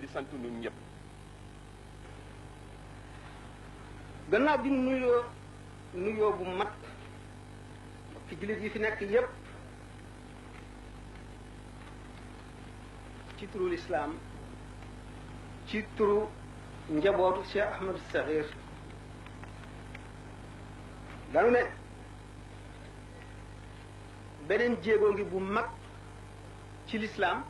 di sant ñun ñëpp. gannaaw bi nuyoo bu mat ci jullit yi fi nekk yépp ci turu lislaam ci turu njabootu Cheikh Ahmadou Sakhir danu ne beneen jéego ngi bu mag ci lislaam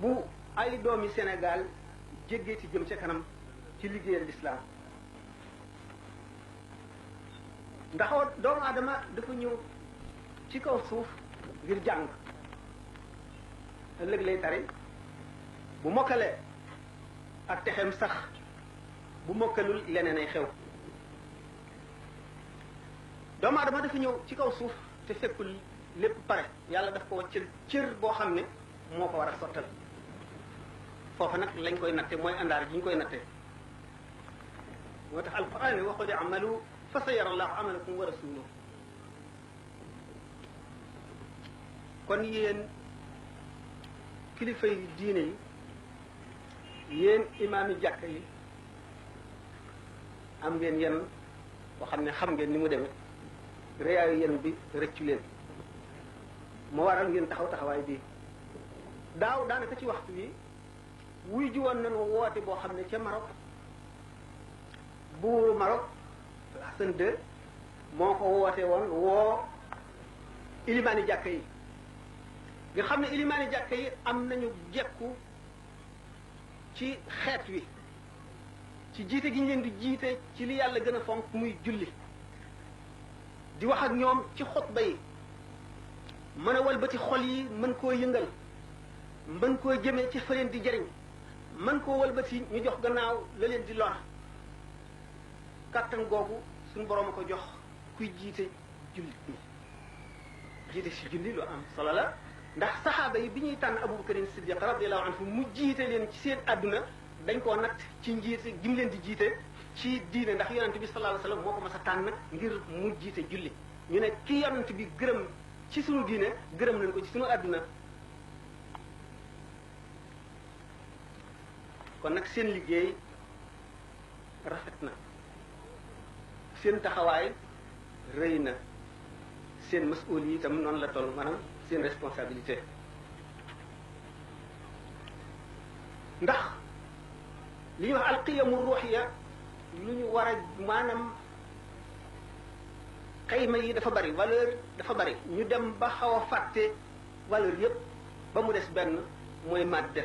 bu ay doomi Sénégal jéggee ci jëm ca kanam ci liggéeyal lislaam ndax doomu aadama dafa ñëw ci kaw suuf ngir jàng ëllëg lay tari bu mokkalee ak texem sax bu mokkalul leneen ay xew doomu aadama dafa ñëw ci kaw suuf te fekkul lépp pare yàlla daf ko wàccal cër boo xam ne moo ko war a sottal foofa nag lañ koy natte mooy àndaar ji ñu koy natte moo tax alquran ne waxu di amalu fa sa yara allahu amalakum wa rasuluhu kon yéen kilifa yi diine yi yéen imaam yi jàkk yi am ngeen yen boo xam ne xam ngeen ni mu demee réyaayu yen bi rëccu leen moo waral ngeen taxawaay bii daaw daanaka ci waxtu wi wuy ji woon nañu woote boo xam ne ca Maroc buuru Maroc Hassan II moo ko woote woon woo ilimaani jàkk yi nga xam ne ilimaani jàkk yi am nañu jekku ci xeet wi ci jiite gi ñu leen di jiite ci li yàlla gën a fonk muy julli di wax ak ñoom ci xutba yi mën a walbati xol yi mën koo yëngal mën koo jëmee ci fa leen di jëriñ mën koo walbati ñu jox gannaaw la leen di lor kàttan googu suñu borom a ko jox kuy jiite jullit ñi jiite si julli lu am solo la ndax saxaaba yi bi ñuy tànn Abubakarin Siddiq radiyallahu anhu mu jiite leen ci seen àdduna dañ koo natt ci njiite gi mu leen di jiite ci diine ndax yonent bi sallallahu alayhi wasallam moo ko mas a tànn ngir mu jiite julli ñu ne ki yonent bi gërëm ci sunu diine gërëm nañ ko ci sunu àdduna kon nag seen liggéey rafet na seen taxawaay rëy na seen masuul yi itam noonu la toll maanaam seen responsabilité ndax li ñuy wax alqiyamu ruuxiya lu ñu war a maanaam xayma yi dafa bari valeur dafa bari ñu dem ba xaw a fàtte valeur yépp ba mu des benn mooy madde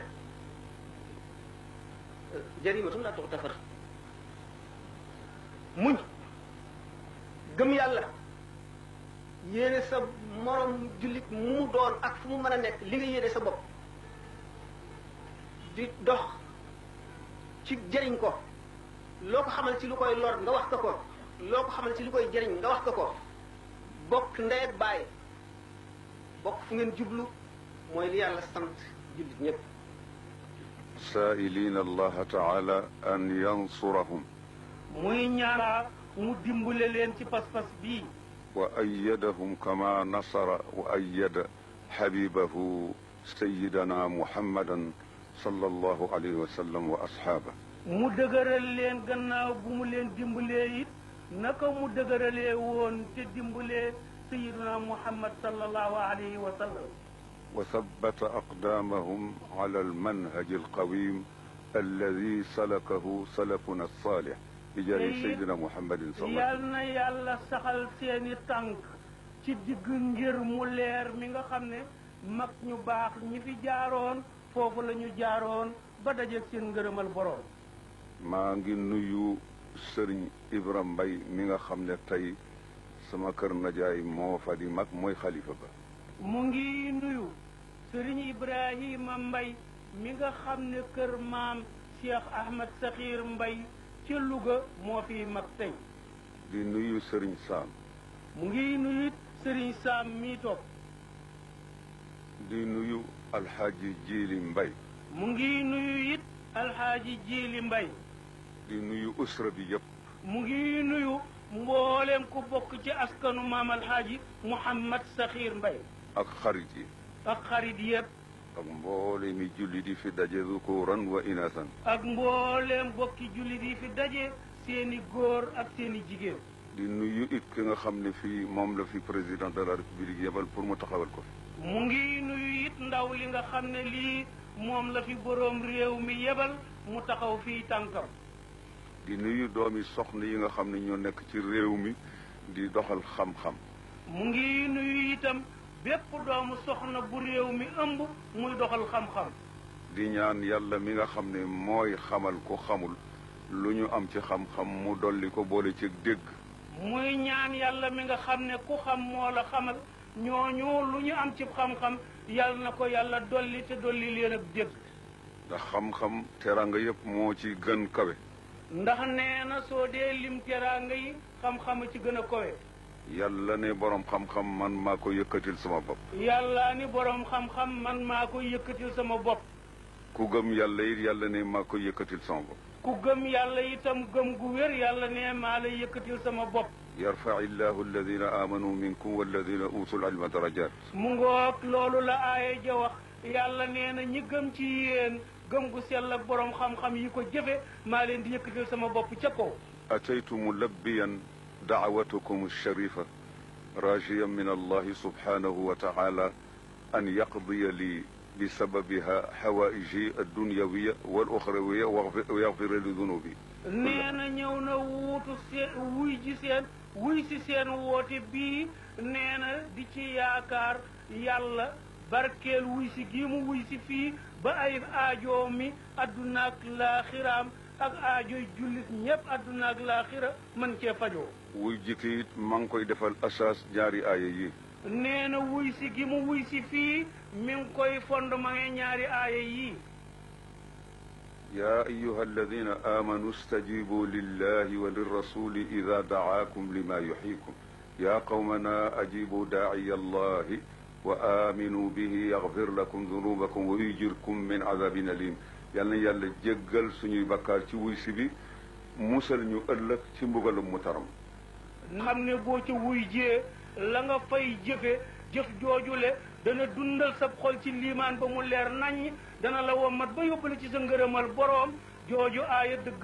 jarimatum la tuxtafar muñ gëm yàlla yéene sa morom jullit mu doon ak fu mu mën a nekk li nga yéene sa bopp di dox ci jëriñ ko loo ko xamal ci lu koy lor nga wax ko loo ko xamal ci lu koy jëriñ nga wax ko bokk ndey ak baay bokk fu ngeen jublu mooy li yàlla sant jullit ñëpp سائلين الله تعالى أن ينصرهم muy ñaara mu dimbale leen ci pas-pas bii وأيدهم كما نصر وأيد حبيبه سيدنا محمدا صلى الله عليه وسلم وأصحابه mu dëgëral leen gannaaw bu mu leen dimbalee it naka mu dëgëralee woon te dimbalee sayiduna muhammad sallallahu alayhi wa sallam وثبت أقدامهم على المنهج القويم الذي سلكه سلفنا الصالح بجاه سيدنا محمد صلى الله عليه وسلم. يالنا يالا سخال سيني تانك ci digg ngir mu leer mi nga xam ne mag ñu baax ñi fi jaaroon foofu la ñu jaaroon ba dajeeg seen ngërëmal borom. maa ngi nuyu Sëriñ Ibra Mbay mi nga xam ne tey sama kër najaay moo fa di mag mooy xalifa ba. mu ngi nuyu Sëriñ Ibrahima Mbay mi nga xam ne kër maam Cheikh Ahmed Sakhir Mbay ci Louga moo fi mag tey. di nuyu Sëriñ Saam. mu ngi nuyu Sëriñ Saam mi toog. di nuyu Alxaaji Jiili Mbay. mu ngi nuyu it Alxaaji Jiili Mbay. di nuyu usra bi yëpp. mu ngi nuyu mboolem ku bokk ci askanu maam Alxaaji Mouhamad Sakhir Mbay. ak xarit yi. ak xarit yëpp. ak mboole mi julli di fi daje zukuran wa inasan. ak mbooleem bokki jullit yi fi daje seeni góor ak seeni jigéen. di nuyu it ki nga xam ne fii moom la fi président de la république yebal pour mu taxawal ko fi. mu ngi nuyu it ndaw li nga xam ne lii moom la fi boroom réew mi yebal mu taxaw fii tànkam. di nuyu doomi soxna yi nga xam ne ñoo nekk ci réew mi di doxal xam-xam. mu ngi nuyu itam bépp doomu soxna bu réew mi ëmb muy doxal xam-xam. di ñaan yàlla mi nga xam ne mooy xamal ko xamul lu ñu am ci xam-xam mu dolli ko boole ci dégg. muy ñaan yàlla mi nga xam ne ku xam moo la xamal ñooñu lu ñu am ci xam-xam yàlla na ko yàlla dolli te dolli leen ak dégg. ndax xam-xam teraanga yëpp moo ci gën kawe. ndax nee na soo dee lim teraanga yi xam-xam ci gën a kowe. yàlla ne borom xam-xam man maa ko yëkkatil sama bopp. yàlla ni borom xam-xam man maa ko yëkkatil sama bopp. ku gëm yàlla it yàlla ne maa ko yëkkatil sama bopp. ku gëm yàlla itam gëm gu wér yàlla ne maa la yëkkatil sama bopp. yarfa illahu alladina amanu minkum walladina utul ilma darajat. mu ngoog loolu la aaya ja wax yàlla nee na ñi gëm ci yéen gëm gu sell ak borom xam-xam yi ko jëfe maa leen di yëkkatil sama bopp ca kaw. ataytu mulabbiyan دعوتكم الشريفة راجيا من الله سبحانه وتعالى أن يقضي لي بسببها حوائجي الدنيوية والأخروية ويغفر لي ذنوبي. نينا ñewna wuutu wuy ji seen wuy si seen woote bii neena di ci yaakaar yàlla barkeel wuy si gi mu wuy si fii ba ay aajo mi adduna ak laaxiraam ak aajoy jullit ñëpp adduna ak laaxira mën cee fajoo. wuy jikki it maa ngi koy defal asaas ñaari aaya yi. nee na wuy si gi mu wuy si fii mi ngi koy fondement ñaari aaya yi. يا أيها الذين آمنوا استجيبوا لله وللرسول إذا دعاكم لما يحييكم يا قومنا أجيبوا داعي الله وآمنوا به يغفر لكم ذنوبكم ويجركم من عذاب أليم. yàlla na yàlla jéggal suñuy bakkaar ci wuy si bi musal ñu ëllëg ci mbugalum mu taram. xam ne boo ci wuy jee la nga fay jëfe jëf joojule dana dundal sa xol ci liimaan ba mu leer naññ dana la wommat ba yóbbale ci sa ngërëmal boroom jooju aaya dëgg